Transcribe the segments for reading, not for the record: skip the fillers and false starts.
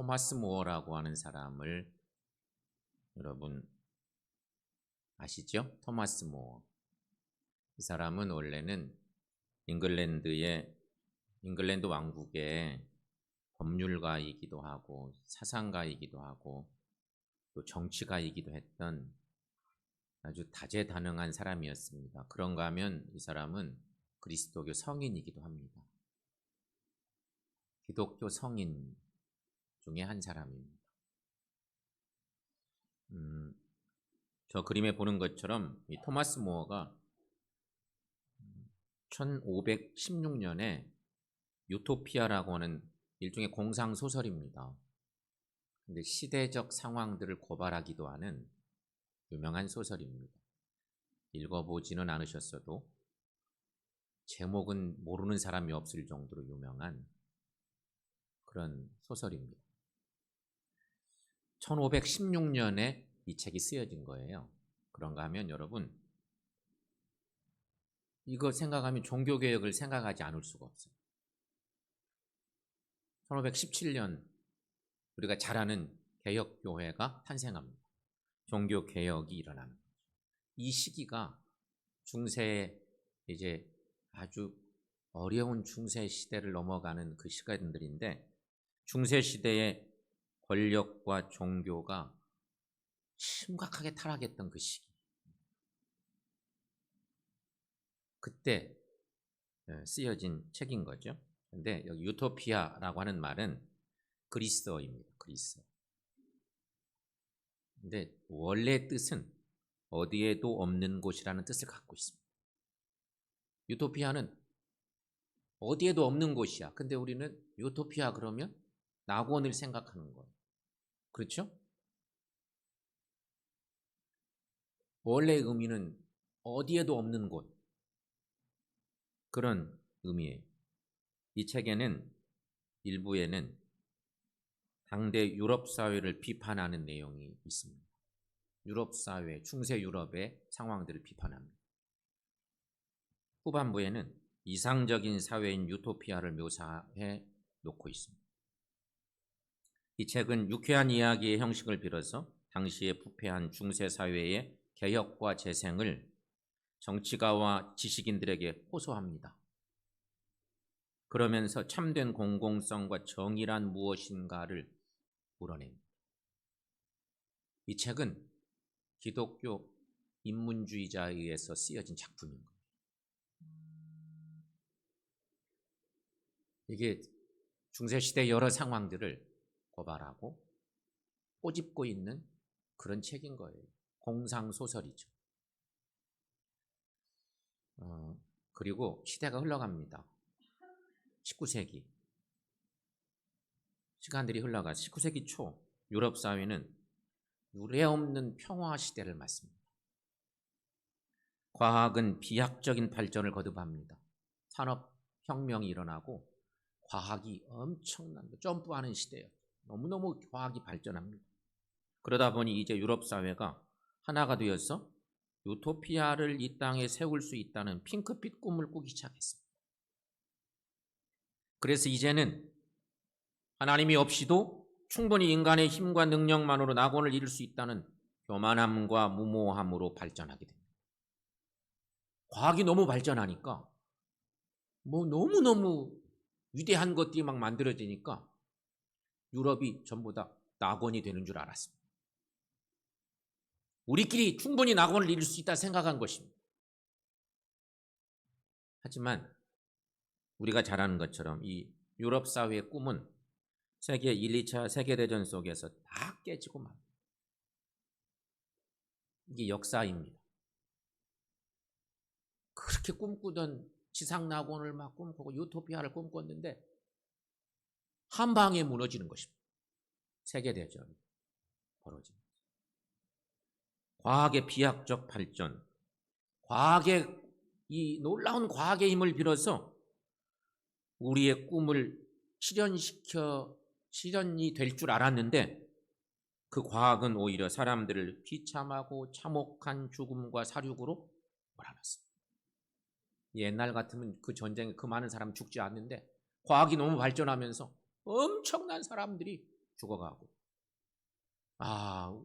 토마스 무어라고 하는 사람을 여러분 아시죠? 토마스 무어. 이 사람은 원래는 잉글랜드 왕국의 법률가이기도 하고 사상가이기도 하고 또 정치가이기도 했던 아주 다재다능한 사람이었습니다. 그런가 하면 이 사람은 그리스도교 성인이기도 합니다. 기독교 성인 중에 한 사람입니다. 저 그림에 보는 것처럼 이 토마스 무어가 1516년에 유토피아라고 하는 일종의 공상소설입니다. 근데 시대적 상황들을 고발하기도 하는 유명한 소설입니다. 읽어보지는 않으셨어도 제목은 모르는 사람이 없을 정도로 유명한 그런 소설입니다. 1516년에 이 책이 쓰여진 거예요. 그런가 하면 여러분 이거 생각하면 종교개혁을 생각하지 않을 수가 없어요. 1517년 우리가 잘 아는 개혁교회가 탄생합니다. 종교개혁이 일어나는 거죠. 이 시기가 중세의 이제 아주 어려운 중세 시대를 넘어가는 그 시간들인데 중세 시대의 권력과 종교가 심각하게 타락했던 그 시기. 그때 쓰여진 책인 거죠. 근데 여기 유토피아라고 하는 말은 그리스어입니다. 그리스어. 근데 원래 뜻은 어디에도 없는 곳이라는 뜻을 갖고 있습니다. 유토피아는 어디에도 없는 곳이야. 근데 우리는 유토피아 그러면 낙원을 생각하는 거예요. 그렇죠? 원래 의미는 어디에도 없는 곳. 그런 의미예요. 이 책에는 일부에는 당대 유럽 사회를 비판하는 내용이 있습니다. 유럽 사회, 중세 유럽의 상황들을 비판합니다. 후반부에는 이상적인 사회인 유토피아를 묘사해 놓고 있습니다. 이 책은 유쾌한 이야기의 형식을 빌어서 당시에 부패한 중세 사회의 개혁과 재생을 정치가와 지식인들에게 호소합니다. 그러면서 참된 공공성과 정의란 무엇인가를 물어냅니다. 이 책은 기독교 인문주의자에 의해서 쓰여진 작품인 거예요. 이게 중세시대 여러 상황들을 고발하고 꼬집고 있는 그런 책인 거예요. 공상소설이죠. 그리고 시대가 흘러갑니다. 19세기. 시간들이 흘러가 19세기 초 유럽 사회는 유례없는 평화 시대를 맞습니다. 과학은 비약적인 발전을 거듭합니다. 산업혁명이 일어나고 과학이 엄청난 점프하는 시대예요. 너무너무 과학이 발전합니다. 그러다 보니 이제 유럽 사회가 하나가 되어서 유토피아를 이 땅에 세울 수 있다는 핑크빛 꿈을 꾸기 시작했습니다. 그래서 이제는 하나님이 없이도 충분히 인간의 힘과 능력만으로 낙원을 이룰 수 있다는 교만함과 무모함으로 발전하게 됩니다. 과학이 너무 발전하니까 너무너무 위대한 것들이 막 만들어지니까 유럽이 전부 다 낙원이 되는 줄 알았습니다. 우리끼리 충분히 낙원을 이룰 수 있다 생각한 것입니다. 하지만 우리가 잘 아는 것처럼 이 유럽 사회의 꿈은 세계 1, 2차 세계대전 속에서 다 깨지고 맙니다. 이게 역사입니다. 그렇게 꿈꾸던 지상낙원을 막 꿈꾸고 유토피아를 꿈꿨는데 한 방에 무너지는 것입니다. 세계대전이 벌어집니다. 과학의 비약적 발전, 이 놀라운 과학의 힘을 빌어서 우리의 꿈을 실현이 될 줄 알았는데 그 과학은 오히려 사람들을 비참하고 참혹한 죽음과 사륙으로 몰아넣습니다. 옛날 같으면 그 전쟁에 그 많은 사람 죽지 않는데 과학이 너무 발전하면서 엄청난 사람들이 죽어가고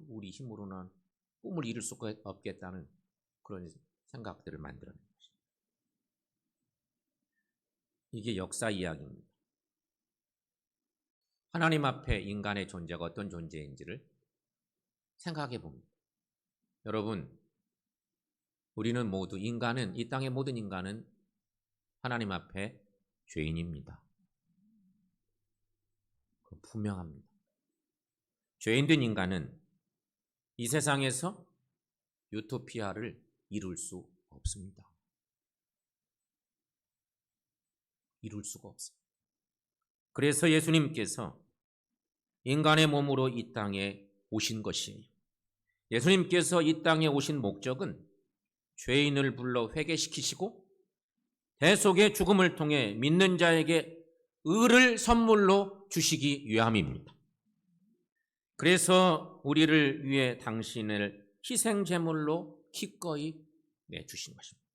우리 힘으로는 꿈을 이룰 수가 없겠다는 그런 생각들을 만들어낸 것입니다. 이게 역사 이야기입니다. 하나님 앞에 인간의 존재가 어떤 존재인지를 생각해 봅니다. 여러분, 우리는 모두 이 땅의 모든 인간은 하나님 앞에 죄인입니다. 분명합니다. 죄인된 인간은 이 세상에서 유토피아를 이룰 수 없습니다. 이룰 수가 없어요. 그래서 예수님께서 인간의 몸으로 이 땅에 오신 것이에요. 예수님께서 이 땅에 오신 목적은 죄인을 불러 회개시키시고 대속의 죽음을 통해 믿는 자에게 의를 선물로 주시기 위함입니다. 그래서 우리를 위해 당신을 희생제물로 기꺼이 내주신 것입니다.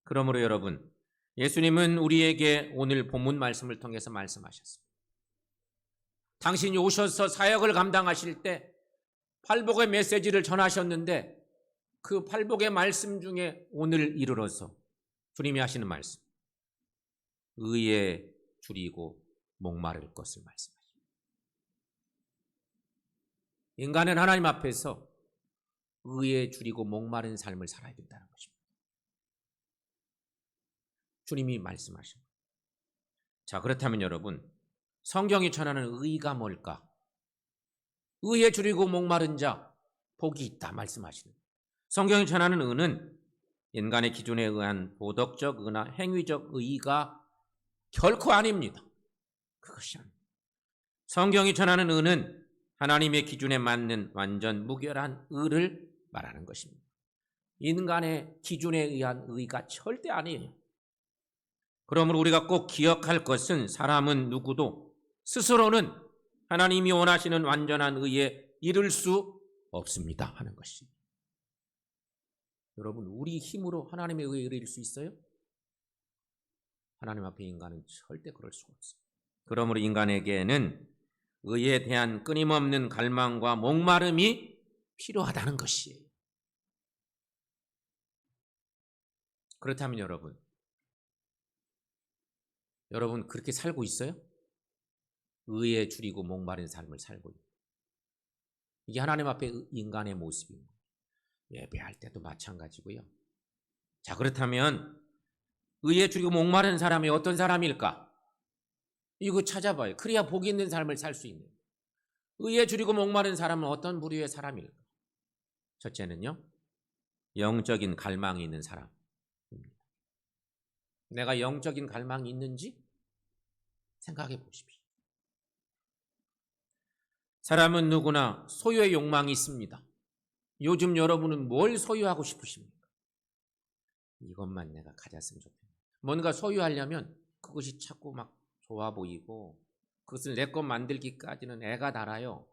그러므로 여러분, 예수님은 우리에게 오늘 본문 말씀을 통해서 말씀하셨습니다. 당신이 오셔서 사역을 감당하실 때 팔복의 메시지를 전하셨는데 그 팔복의 말씀 중에 오늘 이르러서 주님이 하시는 말씀, 의에 줄이고 목마를 것을 말씀하십니다. 인간은 하나님 앞에서 의에 줄이고 목마른 삶을 살아야 된다는 것입니다. 주님이 말씀하십니다. 자, 그렇다면 여러분, 성경이 전하는 의가 뭘까? 의에 줄이고 목마른 자 복이 있다 말씀하시는 거예요. 성경이 전하는 의는 인간의 기준에 의한 도덕적 의나 행위적 의가 결코 아닙니다. 그것이 아닙니다. 성경이 전하는 의는 하나님의 기준에 맞는 완전 무결한 의를 말하는 것입니다. 인간의 기준에 의한 의가 절대 아니에요. 그러므로 우리가 꼭 기억할 것은 사람은 누구도 스스로는 하나님이 원하시는 완전한 의에 이를 수 없습니다 하는 것입니다. 여러분, 우리 힘으로 하나님의 의에 이를 수 있어요? 하나님 앞에 인간은 절대 그럴 수가 없어요. 그러므로 인간에게는 의에 대한 끊임없는 갈망과 목마름이 필요하다는 것이에요. 그렇다면 여러분 그렇게 살고 있어요? 의에 줄이고 목마른 삶을 살고 있어요. 이게 하나님 앞에 인간의 모습입니다. 예배할 때도 마찬가지고요. 자, 그렇다면 의에 줄이고 목마른 사람이 어떤 사람일까? 이거 찾아봐요. 그래야 복이 있는 삶을 살 수 있는. 의에 줄이고 목마른 사람은 어떤 부류의 사람일까? 첫째는요, 영적인 갈망이 있는 사람입니다. 내가 영적인 갈망이 있는지 생각해 보십시오. 사람은 누구나 소유의 욕망이 있습니다. 요즘 여러분은 뭘 소유하고 싶으십니까? 이것만 내가 가졌으면 좋겠다. 뭔가 소유하려면 그것이 자꾸 막 좋아 보이고 그것을 내 것 만들기까지는 애가 달아요.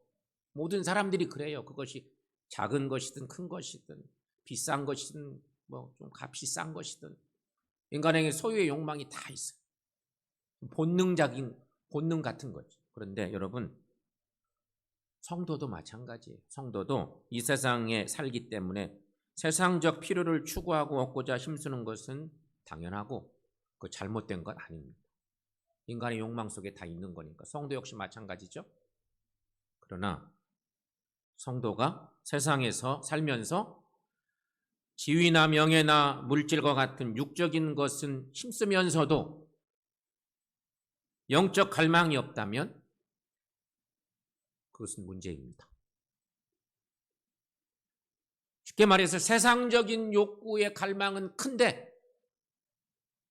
모든 사람들이 그래요. 그것이 작은 것이든 큰 것이든 비싼 것이든 뭐 좀 값이 싼 것이든 인간에게 소유의 욕망이 다 있어요. 본능적인 본능 같은 거죠. 그런데 여러분, 성도도 마찬가지예요. 성도도 이 세상에 살기 때문에 세상적 필요를 추구하고 얻고자 힘쓰는 것은 당연하고 그 잘못된 건 아닙니다. 인간의 욕망 속에 다 있는 거니까. 성도 역시 마찬가지죠. 그러나 성도가 세상에서 살면서 지위나 명예나 물질과 같은 육적인 것은 힘쓰면서도 영적 갈망이 없다면 그것은 문제입니다. 쉽게 말해서 세상적인 욕구의 갈망은 큰데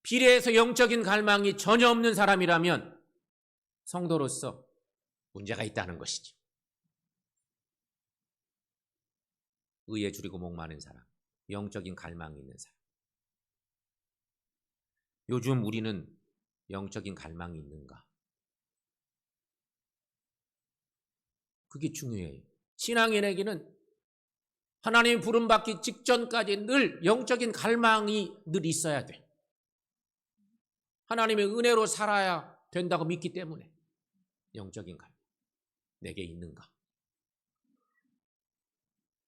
비례해서 영적인 갈망이 전혀 없는 사람이라면 성도로서 문제가 있다는 것이죠. 의에 줄이고 목마른 사람, 영적인 갈망이 있는 사람. 요즘 우리는 영적인 갈망이 있는가? 그게 중요해요. 신앙인에게는 하나님 부름받기 직전까지 늘 영적인 갈망이 늘 있어야 돼. 하나님의 은혜로 살아야 된다고 믿기 때문에 영적인 갈망. 내게 있는가?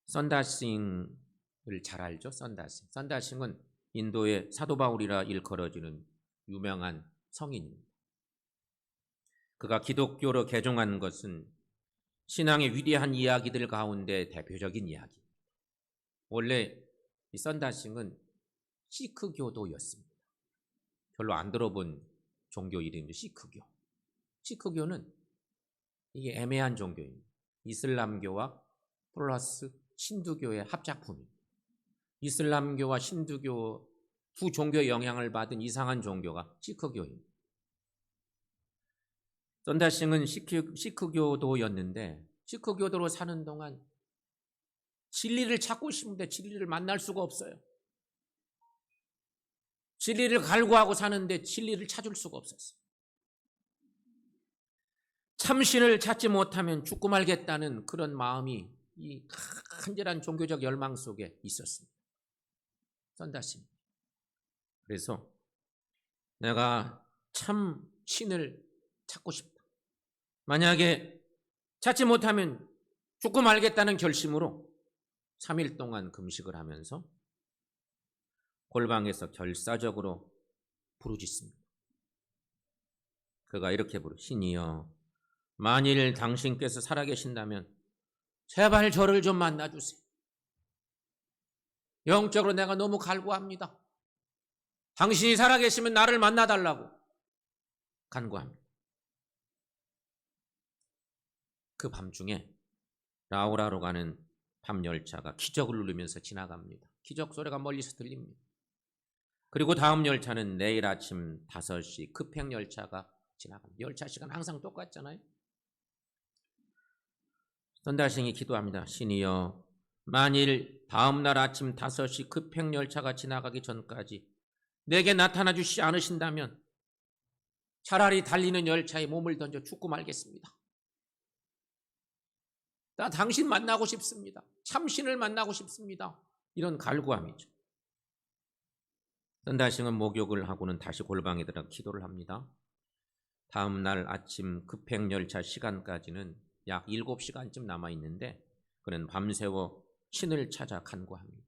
선다싱을 잘 알죠? 선다싱. 선다싱은 인도의 사도 바울이라 일컬어지는 유명한 성인입니다. 그가 기독교로 개종한 것은 신앙의 위대한 이야기들 가운데 대표적인 이야기. 원래 이 선다싱은 시크교도였습니다. 별로 안 들어본 종교 이름이죠. 시크교. 시크교는 이게 애매한 종교입니다. 이슬람교와 플러스 신두교의 합작품입니다. 이슬람교와 신두교 두 종교의 영향을 받은 이상한 종교가 시크교입니다. 선다싱은 시크교도였는데 시크교도로 사는 동안 진리를 찾고 싶은데 진리를 만날 수가 없어요. 진리를 갈구하고 사는데 진리를 찾을 수가 없었어요. 참신을 찾지 못하면 죽고 말겠다는 그런 마음이 이 간절한 종교적 열망 속에 있었습니다. 선다싱. 그래서 내가 참 신을 찾고 싶다. 만약에 찾지 못하면 죽고 말겠다는 결심으로 3일 동안 금식을 하면서 골방에서 결사적으로 부르짖습니다. 그가 이렇게 신이여, 만일 당신께서 살아계신다면 제발 저를 좀 만나주세요. 영적으로 내가 너무 갈구합니다. 당신이 살아계시면 나를 만나달라고 간구합니다. 그 밤중에 라우라로 가는 밤열차가 기적을 누르면서 지나갑니다. 기적 소리가 멀리서 들립니다. 그리고 다음 열차는 내일 아침 5시 급행열차가 지나갑니다. 열차 시간 항상 똑같잖아요. 선다싱이 기도합니다. 신이여, 만일 다음 날 아침 5시 급행열차가 지나가기 전까지 내게 나타나 주시지 않으신다면 차라리 달리는 열차에 몸을 던져 죽고 말겠습니다. 나 당신 만나고 싶습니다. 참신을 만나고 싶습니다. 이런 갈구함이죠. 선다싱은 목욕을 하고는 다시 골방에 들어가 기도를 합니다. 다음 날 아침 급행열차 시간까지는 약 7시간쯤 남아있는데 그는 밤새워 신을 찾아 간구합니다.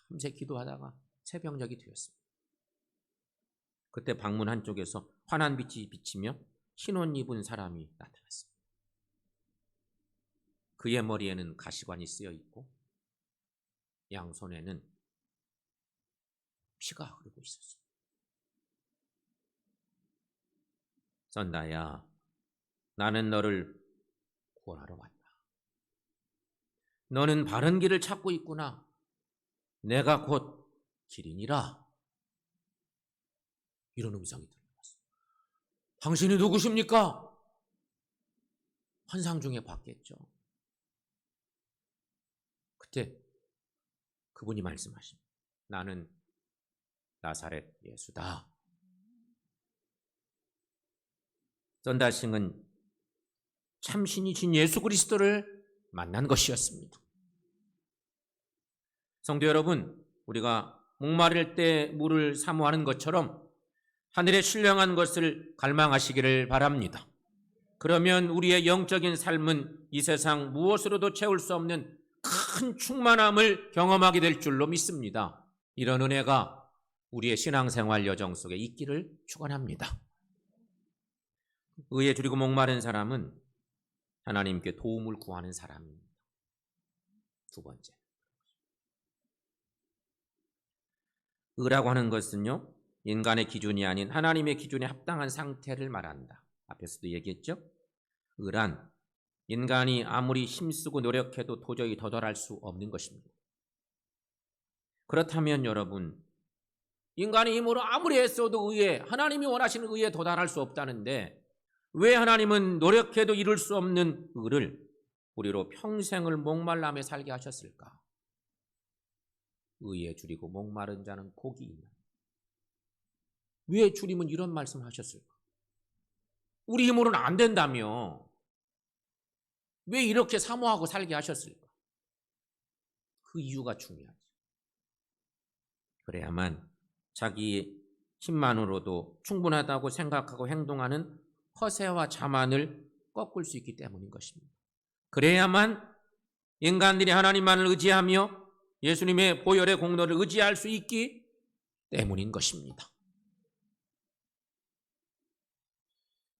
밤새 기도하다가 새벽녘이 되었습니다. 그때 방문 한쪽에서 환한 빛이 비치며 흰 옷 입은 사람이 나타났습니다. 그의 머리에는 가시관이 쓰여 있고 양손에는 피가 흐르고 있었습니다. 선다야, 나는 너를 구원하러 왔다. 너는 바른 길을 찾고 있구나. 내가 곧 길이니라. 이런 음성이 들려왔습니다. 당신이 누구십니까? 환상 중에 봤겠죠. 그때 그분이 말씀하십니다. 나는 나사렛 예수다. 선다싱은 참신이신 예수 그리스도를 만난 것이었습니다. 성도 여러분, 우리가 목마를 때 물을 사모하는 것처럼 하늘의 신령한 것을 갈망하시기를 바랍니다. 그러면 우리의 영적인 삶은 이 세상 무엇으로도 채울 수 없는 큰 충만함을 경험하게 될 줄로 믿습니다. 이런 은혜가 우리의 신앙생활 여정 속에 있기를 축원합니다. 의에 줄이고 목마른 사람은 하나님께 도움을 구하는 사람입니다. 두 번째, 의라고 하는 것은요, 인간의 기준이 아닌 하나님의 기준에 합당한 상태를 말한다. 앞에서도 얘기했죠. 의란 인간이 아무리 힘쓰고 노력해도 도저히 도달할 수 없는 것입니다. 그렇다면 여러분, 인간의 힘으로 아무리 애써도 의에, 하나님이 원하시는 의에 도달할 수 없다는데 왜 하나님은 노력해도 이룰 수 없는 의를 우리로 평생을 목말라며 살게 하셨을까? 의에 줄이고 목마른 자는 복이 있나? 왜 주님은 이런 말씀을 하셨을까? 우리 힘으로는 안 된다며 왜 이렇게 사모하고 살게 하셨을까? 그 이유가 중요하죠. 그래야만 자기 힘만으로도 충분하다고 생각하고 행동하는 허세와 자만을 꺾을 수 있기 때문인 것입니다. 그래야만 인간들이 하나님만을 의지하며 예수님의 보혈의 공로를 의지할 수 있기 때문인 것입니다.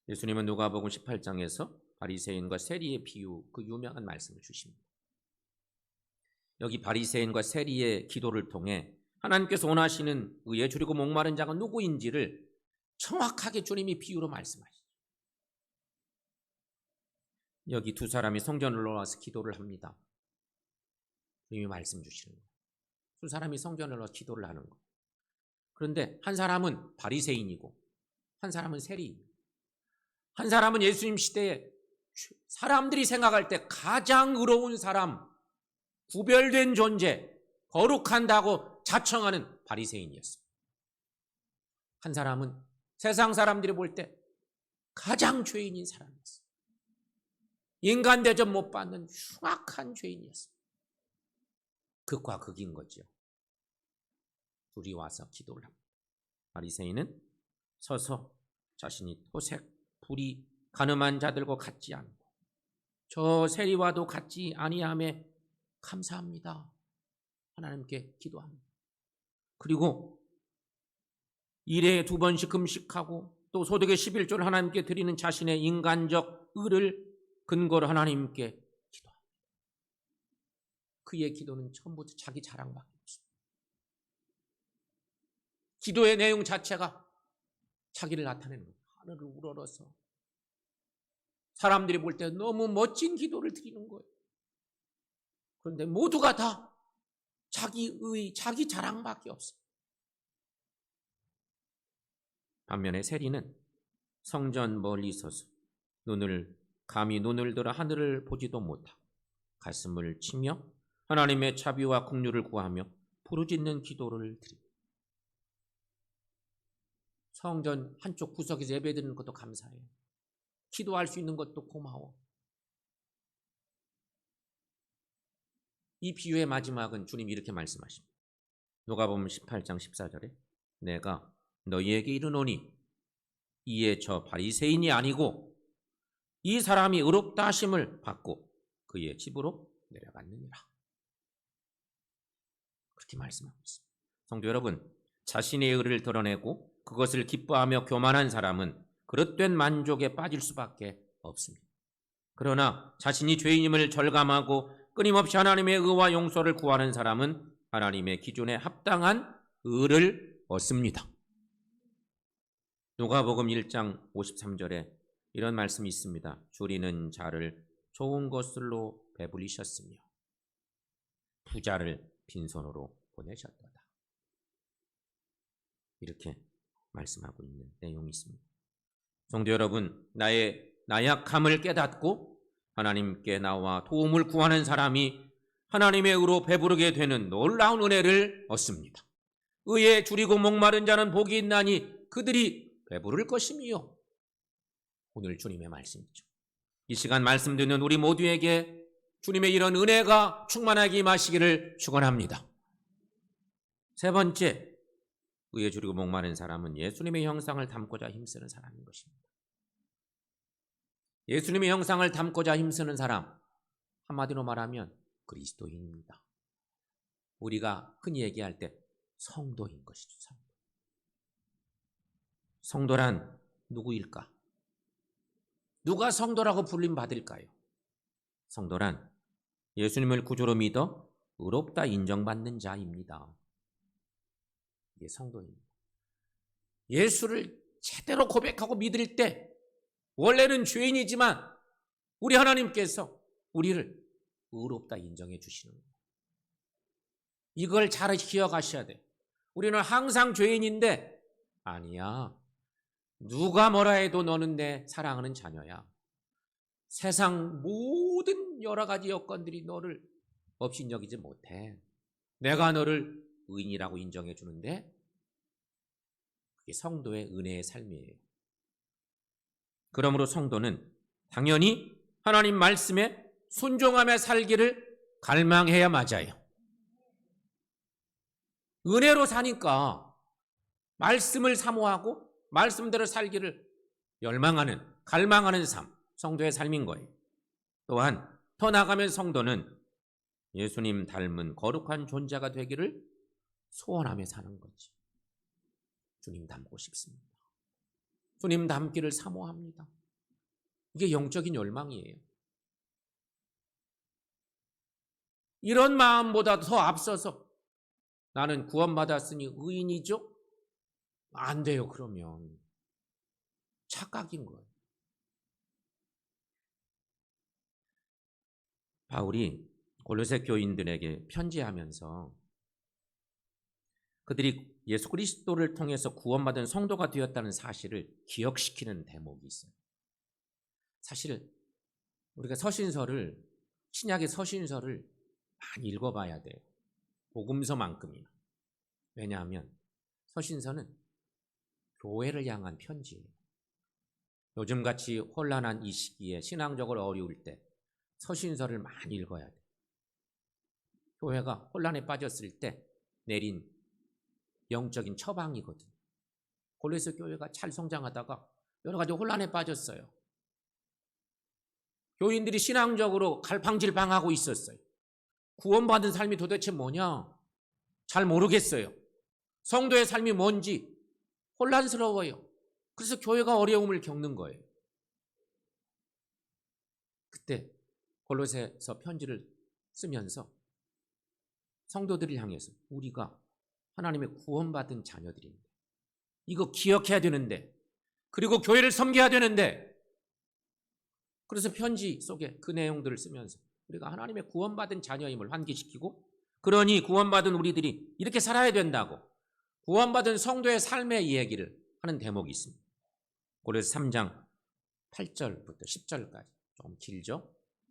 예수님은 누가복음 18장에서 바리새인과 세리의 비유, 그 유명한 말씀을 주십니다. 여기 바리새인과 세리의 기도를 통해 하나님께서 원하시는 의에 줄이고 목마른 자가 누구인지를 정확하게 주님이 비유로 말씀하시죠. 여기 두 사람이 성전을 나와서 기도를 합니다. 주님이 말씀 주시는 거예요. 두 사람이 성전을 나와서 기도를 하는 거예요. 그런데 한 사람은 바리새인이고 한 사람은 세리입니다. 한 사람은 예수님 시대에 사람들이 생각할 때 가장 의로운 사람, 구별된 존재, 거룩한다고 자청하는 바리새인이었습니다. 한 사람은 세상 사람들이 볼 때 가장 죄인인 사람이었어요. 인간 대접 못 받는 흉악한 죄인이었습니다. 극과 극인 거죠. 둘이 와서 기도를 합니다. 바리새인은 서서 자신이 토색, 불이 가늠한 자들과 같지 않고 저 세리와도 같지 아니함에 감사합니다. 하나님께 기도합니다. 그리고 일에 2번씩 금식하고 또 소득의 11조를 하나님께 드리는 자신의 인간적 의를 근거로 하나님께 기도합니다. 그의 기도는 처음부터 자기 자랑밖에 없습니다. 기도의 내용 자체가 자기를 나타내는 거예요. 하늘을 우러러서 사람들이 볼 때 너무 멋진 기도를 드리는 거예요. 그런데 모두가 다 자기의 자기 자랑밖에 없어요. 반면에 세리는 성전 멀리 서서 감히 눈을 들어 하늘을 보지도 못하고 가슴을 치며 하나님의 자비와 긍휼을 구하며 부르짖는 기도를 드립니다. 성전 한쪽 구석에서 예배드리는 것도 감사해요. 기도할 수 있는 것도 고마워. 이 비유의 마지막은 주님이 이렇게 말씀하십니다. 누가복음 18장 14절에 내가 너희에게 이르노니 이에 저 바리새인이 아니고 이 사람이 의롭다 하심을 받고 그의 집으로 내려갔느니라. 그렇게 말씀하고 있습니다. 성도 여러분, 자신의 의를 드러내고 그것을 기뻐하며 교만한 사람은 그릇된 만족에 빠질 수밖에 없습니다. 그러나 자신이 죄인임을 절감하고 끊임없이 하나님의 의와 용서를 구하는 사람은 하나님의 기준에 합당한 의를 얻습니다. 누가복음 1장 53절에 이런 말씀이 있습니다. 줄이는 자를 좋은 것들로 배불리셨으며 부자를 빈손으로 보내셨도다. 이렇게 말씀하고 있는 내용이 있습니다. 성도 여러분, 나의 나약함을 깨닫고 하나님께 나와 도움을 구하는 사람이 하나님의 의로 배부르게 되는 놀라운 은혜를 얻습니다. 의에 줄이고 목마른 자는 복이 있나니 그들이 배부를 것이며, 오늘 주님의 말씀이죠. 이 시간 말씀 듣는 우리 모두에게 주님의 이런 은혜가 충만하게 임하시기를 축원합니다. 세 번째, 의에 줄이고 목마른 사람은 예수님의 형상을 담고자 힘쓰는 사람인 것입니다. 예수님의 형상을 담고자 힘쓰는 사람, 한마디로 말하면 그리스도인입니다. 우리가 흔히 얘기할 때 성도인 것이죠. 성도란 누구일까? 누가 성도라고 불림 받을까요? 성도란 예수님을 구주로 믿어 의롭다 인정받는 자입니다. 이게 성도입니다. 예수를 제대로 고백하고 믿을 때 원래는 죄인이지만 우리 하나님께서 우리를 의롭다 인정해 주시는 거예요. 이걸 잘 기억하셔야 돼요. 우리는 항상 죄인인데 아니야. 누가 뭐라 해도 너는 내 사랑하는 자녀야. 세상 모든 여러 가지 여건들이 너를 업신여기지 못해. 내가 너를 의인이라고 인정해 주는데 그게 성도의 은혜의 삶이에요. 그러므로 성도는 당연히 하나님 말씀에 순종하며 살기를 갈망해야 맞아요. 은혜로 사니까 말씀을 사모하고 말씀대로 살기를 열망하는, 갈망하는 삶, 성도의 삶인 거예요. 또한 더 나아가면 성도는 예수님 닮은 거룩한 존재가 되기를 소원하며 사는 거지. 주님 닮고 싶습니다. 주님 닮기를 사모합니다. 이게 영적인 열망이에요. 이런 마음보다 더 앞서서 나는 구원받았으니 의인이죠? 안 돼요. 그러면 착각인 거예요. 바울이 골로새 교인들에게 편지하면서 그들이 예수 그리스도를 통해서 구원받은 성도가 되었다는 사실을 기억시키는 대목이 있어요. 사실 우리가 서신서를, 신약의 서신서를 많이 읽어봐야 돼요. 복음서만큼이나. 왜냐하면 서신서는 교회를 향한 편지예요. 요즘같이 혼란한 이 시기에 신앙적으로 어려울 때 서신서를 많이 읽어야 돼요. 교회가 혼란에 빠졌을 때 내린 영적인 처방이거든요. 골로새 교회가 잘 성장하다가 여러 가지 혼란에 빠졌어요. 교인들이 신앙적으로 갈팡질팡하고 있었어요. 구원받은 삶이 도대체 뭐냐? 잘 모르겠어요. 성도의 삶이 뭔지 혼란스러워요. 그래서 교회가 어려움을 겪는 거예요. 그때 골로새서 편지를 쓰면서 성도들을 향해서 우리가 하나님의 구원받은 자녀들인데 이거 기억해야 되는데 그리고 교회를 섬겨야 되는데 그래서 편지 속에 그 내용들을 쓰면서 우리가 하나님의 구원받은 자녀임을 환기시키고 그러니 구원받은 우리들이 이렇게 살아야 된다고 구원받은 성도의 삶의 이야기를 하는 대목이 있습니다. 골로새 3장 8절부터 10절까지 좀 길죠?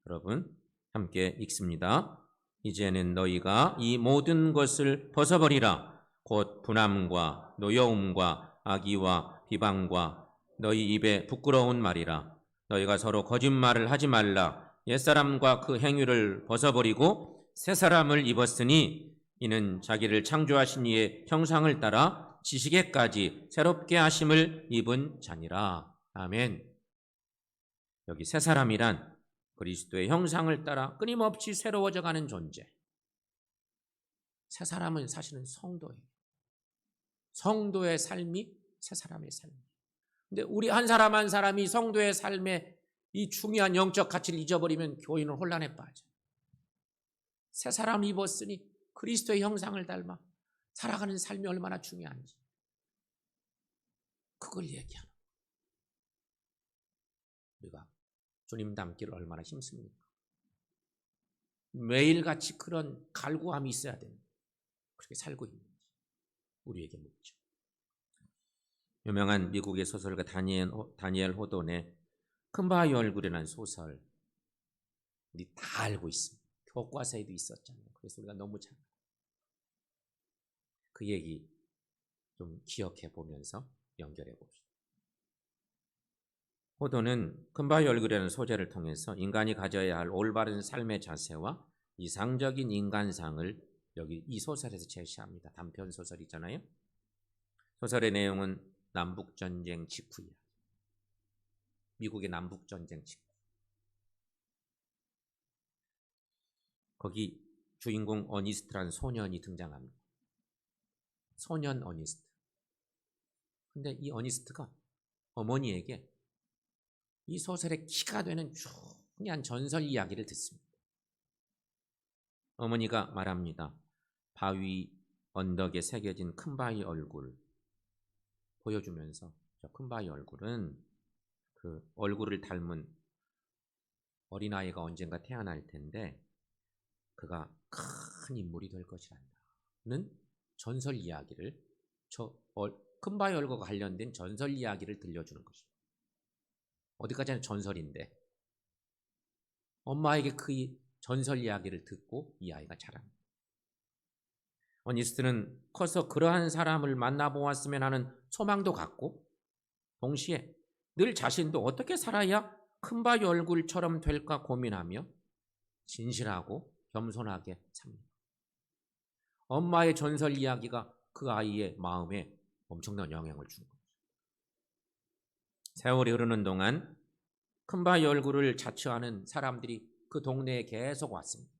여러분 함께 읽습니다. 이제는 너희가 이 모든 것을 벗어버리라. 곧 분함과 노여움과 악의와 비방과 너희 입에 부끄러운 말이라. 너희가 서로 거짓말을 하지 말라. 옛사람과 그 행위를 벗어버리고 새 사람을 입었으니 이는 자기를 창조하신 이의 형상을 따라 지식에까지 새롭게 하심을 입은 자니라. 아멘. 여기 새 사람이란 그리스도의 형상을 따라 끊임없이 새로워져가는 존재. 새 사람은 사실은 성도예요. 성도의 삶이 새 사람의 삶이에요. 근데 우리 한 사람 한 사람이 성도의 삶의 이 중요한 영적 가치를 잊어버리면 교인은 혼란에 빠져요. 새 사람 입었으니 그리스도의 형상을 닮아 살아가는 삶이 얼마나 중요한지 그걸 얘기하는 거예요. 우리가 주님 닮기를 얼마나 힘씁니까? 매일같이 그런 갈구함이 있어야 되는데 그렇게 살고 있는지 우리에게 묻죠. 유명한 미국의 소설가 다니엘 호돈의 큰바위 얼굴이라는 소설 우리 다 알고 있습니다. 교과서에도 있었잖아요. 그래서 우리가 너무 잘 그 얘기 좀 기억해 보면서 연결해 봅시다. 호돈은 큰바위 얼굴이라는 소재를 통해서 인간이 가져야 할 올바른 삶의 자세와 이상적인 인간상을 여기 이 소설에서 제시합니다. 단편 소설이잖아요. 소설의 내용은 남북전쟁 직후이야. 미국의 남북전쟁 직후. 거기 주인공 어니스트라는 소년이 등장합니다. 소년 어니스트. 근데 이 어니스트가 어머니에게 이 소설의 키가 되는 중요한 전설 이야기를 듣습니다. 어머니가 말합니다. 바위 언덕에 새겨진 큰바위 얼굴 보여주면서 저 큰바위 얼굴은 그 얼굴을 닮은 어린아이가 언젠가 태어날 텐데 그가 큰 인물이 될 것이란다는 전설 이야기를 큰바위 얼굴과 관련된 전설 이야기를 들려주는 것입니다. 어디까지나 전설인데 엄마에게 그 전설 이야기를 듣고 이 아이가 자랍니다. 어니스트는 커서 그러한 사람을 만나보았으면 하는 소망도 갖고 동시에 늘 자신도 어떻게 살아야 큰바위 얼굴처럼 될까 고민하며 진실하고 겸손하게 삽니다. 엄마의 전설 이야기가 그 아이의 마음에 엄청난 영향을 준 거죠. 세월이 흐르는 동안 큰바위 얼굴을 자처하는 사람들이 그 동네에 계속 왔습니다.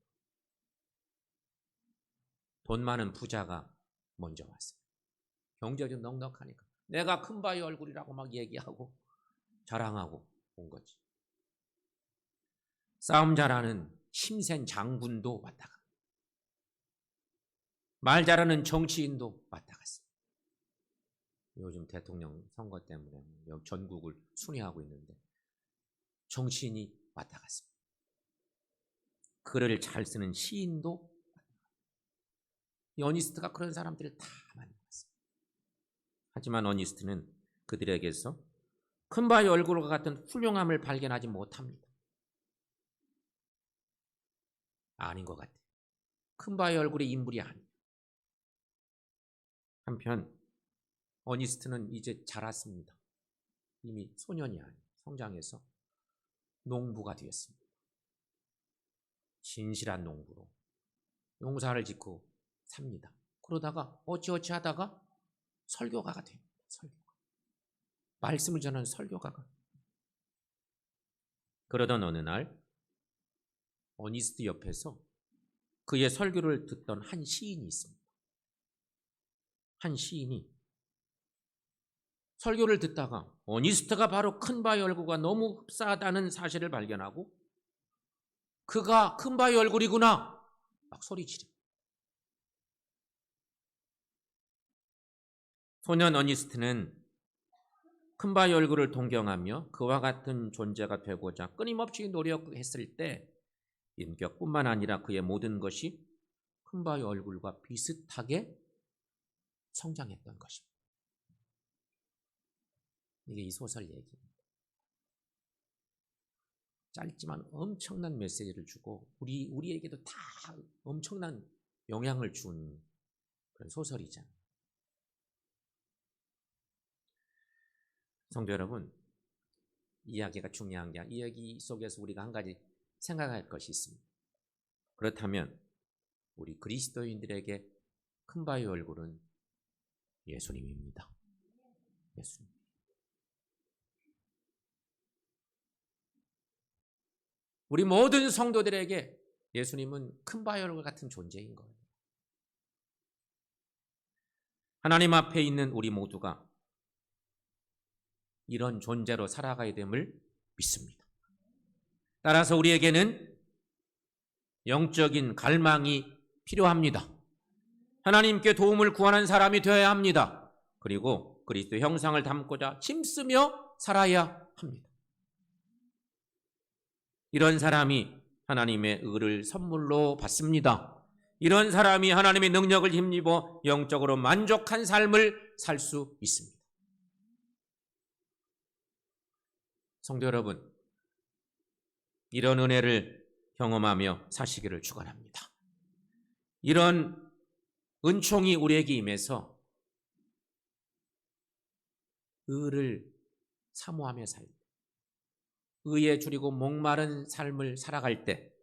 돈 많은 부자가 먼저 왔어요. 경제가 좀 넉넉하니까 내가 큰바위 얼굴이라고 막 얘기하고 자랑하고 온 거지. 싸움 잘하는 힘센 장군도 왔다 갑니다. 말 잘하는 정치인도 왔다 갔어요. 요즘 대통령 선거 때문에 전국을 순회하고 있는데 정치인이 왔다 갔습니다. 글을 잘 쓰는 시인도 왔다 갔습니다. 어니스트가 그런 사람들을 다 만났습니다. 하지만 어니스트는 그들에게서 큰바위 얼굴과 같은 훌륭함을 발견하지 못합니다. 아닌 것 같아요. 큰바위 얼굴의 인물이 아니에요. 한편 어니스트는 이제 자랐습니다. 이미 소년이 아니에요. 성장해서 농부가 되었습니다. 진실한 농부로 농사를 짓고 삽니다. 그러다가 어찌어찌 하다가 설교가가 됩니다. 설교가. 말씀을 전하는 설교가가. 그러던 어느 날 어니스트 옆에서 그의 설교를 듣던 한 시인이 있습니다. 한 시인이 설교를 듣다가 어니스트가 바로 큰바위 얼굴과 너무 흡사하다는 사실을 발견하고 그가 큰바위 얼굴이구나 막 소리치죠. 소년 어니스트는 큰바위 얼굴을 동경하며 그와 같은 존재가 되고자 끊임없이 노력했을 때 인격뿐만 아니라 그의 모든 것이 큰바위 얼굴과 비슷하게 성장했던 것입니다. 이게 이 소설 얘기입니다. 짧지만 엄청난 메시지를 주고 우리에게도 다 엄청난 영향을 준 그런 소설이잖아요. 성도 여러분, 이야기가 중요한 게 아니라 이야기 속에서 우리가 한 가지 생각할 것이 있습니다. 그렇다면 우리 그리스도인들에게 큰바위 얼굴은 예수님입니다. 예수님. 우리 모든 성도들에게 예수님은 큰바위 얼굴 같은 존재인 거예요. 하나님 앞에 있는 우리 모두가 이런 존재로 살아가야 됨을 믿습니다. 따라서 우리에게는 영적인 갈망이 필요합니다. 하나님께 도움을 구하는 사람이 되어야 합니다. 그리고 그리스도 형상을 담고자 힘쓰며 살아야 합니다. 이런 사람이 하나님의 의를 선물로 받습니다. 이런 사람이 하나님의 능력을 힘입어 영적으로 만족한 삶을 살 수 있습니다. 성도 여러분, 이런 은혜를 경험하며 사시기를 축원합니다. 이런 은총이 우리에게 임해서 의를 사모하며 살 때, 의에 줄이고 목마른 삶을 살아갈 때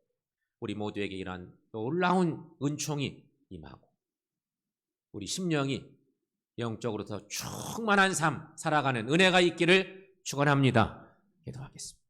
우리 모두에게 이러한 놀라운 은총이 임하고 우리 심령이 영적으로 더 충만한 삶 살아가는 은혜가 있기를 축원합니다. 기도하겠습니다.